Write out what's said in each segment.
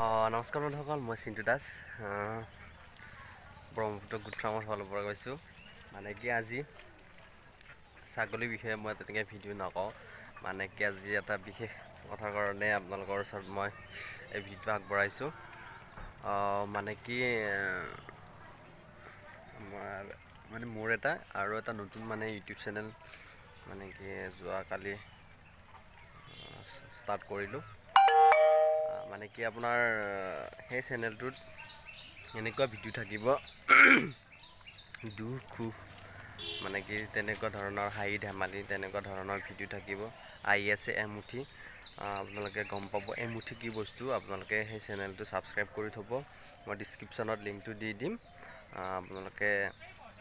নমস্কাৰ বন্ধুসকল, মই চিন্তু দাস ব্ৰহ্মপুত্ৰ গোট ফাৰ্মৰ ফালৰ পৰা কৈছোঁ। মানে কি আজি ছাগলীৰ বিষয়ে মই তেনেকৈ ভিডিঅ' নকওঁ, মানে কি আজি এটা বিশেষ কথাৰ কাৰণে আপোনালোকৰ ওচৰত মই এই ভিডিঅ'টো আগবঢ়াইছোঁ। মানে কি মানে মোৰ এটা নতুন মানে ইউটিউব চেনেল মানে কি যোৱাকালি ষ্টাৰ্ট কৰিলোঁ। মানে কি আপোনাৰ সেই চেনেলটোত এনেকুৱা ভিডিঅ' থাকিব দুখ সুখ মানে কি তেনেকুৱা ধৰণৰ হাঁহি ধেমালি তেনেকুৱা ধৰণৰ ভিডিঅ' থাকিব। আহি আছে এমুঠি, আপোনালোকে গম পাব এমুঠি কি বস্তু। আপোনালোকে সেই চেনেলটো ছাবস্ক্ৰাইব কৰি থ'ব, মই ডিছক্ৰিপশ্যনত লিংকটো দি দিম। আপোনালোকে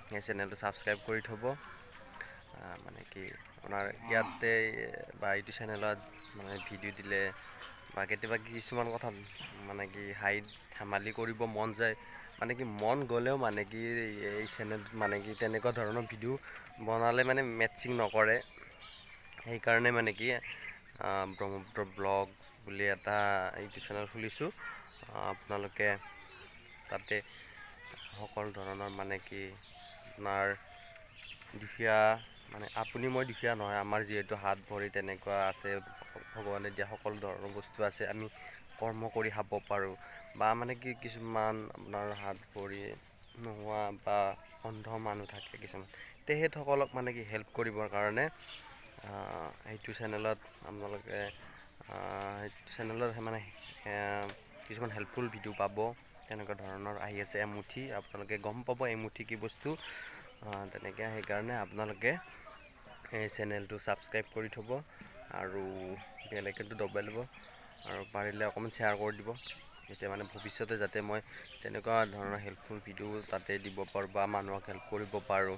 সেই চেনেলটো ছাবস্ক্ৰাইব কৰি থ'ব। মানে কি আপোনাৰ ইয়াতে বা এইটো চেনেলত মানে ভিডিঅ' দিলে বা কেতিয়াবা কিছুমান কথা মানে কি হাঁহি ধেমালি কৰিব মন যায়, মানে কি মন গ'লেও মানে কি এই চেনেলটোত মানে কি তেনেকুৱা ধৰণৰ ভিডিঅ' বনালে মানে মেটচিং নকৰে। সেইকাৰণে মানে কি ব্ৰহ্মপুত্ৰ ব্লগ বুলি এটা ইউটিউব চেনেল খুলিছোঁ। আপোনালোকে তাতে সকলো ধৰণৰ মানে কি আপোনাৰ দুখীয়া মানে আপুনি মই দুখীয়া নহয়, আমাৰ যিহেতু হাত ভৰি তেনেকুৱা আছে, ভগৱানে দিয়া সকলো ধৰণৰ বস্তু আছে, আমি কৰ্ম কৰি খাব পাৰোঁ। বা মানে কি কিছুমান আপোনাৰ হাত ভৰি নোহোৱা বা অন্ধ মানুহ থাকে কিছুমান, তেখেতসকলক মানে কি হেল্প কৰিবৰ কাৰণে সেইটো চেনেলত আপোনালোকে মানে কিছুমান হেল্পফুল ভিডিঅ' পাব। তেনেকুৱা ধৰণৰ আহি আছে এমুঠি, আপোনালোকে গম পাব এমুঠি কি বস্তু। তেনেকৈ সেইকাৰণে আপোনালোকে এই চেনেলটো ছাবস্ক্ৰাইব কৰি থ'ব আৰু বেল আইকনটো দবাই ল'ব, আৰু পাৰিলে অকণমান শ্বেয়াৰ কৰি দিব, তেতিয়া মানে ভৱিষ্যতে যাতে মই তেনেকুৱা ধৰণৰ হেল্পফুল ভিডিঅ' তাতে দিব পাৰোঁ বা মানুহক হেল্প কৰিব পাৰোঁ।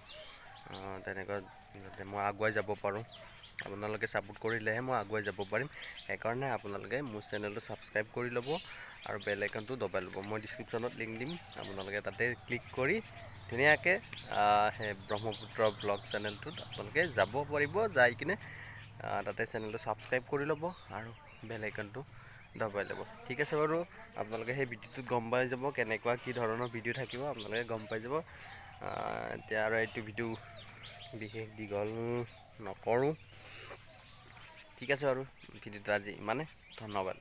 তেনেকুৱা যাতে মই আগুৱাই যাব পাৰোঁ। আপোনালোকে ছাপোৰ্ট কৰিলেহে মই আগুৱাই যাব পাৰিম। সেইকাৰণে আপোনালোকে মোৰ চেনেলটো ছাবস্ক্ৰাইব কৰি ল'ব আৰু বেল আইকনটো দবাই ল'ব। মই ডিছক্ৰিপশ্যনত লিংক দিম, আপোনালোকে তাতে ক্লিক কৰি ধুনীয়াকৈ সেই ব্ৰহ্মপুত্ৰ ব্লগ চেনেলটোত আপোনালোকে যাব পাৰিব। যাই কিনে তাতে চেনেলটো ছাবস্ক্ৰাইব কৰি ল'ব আৰু বেল আইকনটো দবাই ল'ব। ঠিক আছে বাৰু, আপোনালোকে সেই ভিডিঅ'টোত গম পাই যাব কেনেকুৱা কি ধৰণৰ ভিডিঅ' থাকিব, আপোনালোকে গম পাই যাব। এতিয়া আৰু এইটো ভিডিঅ' বিশেষ দীঘল নকৰোঁ। ঠিক আছে বাৰু, ভিডিঅ'টো আজি ইমানে, ধন্যবাদ।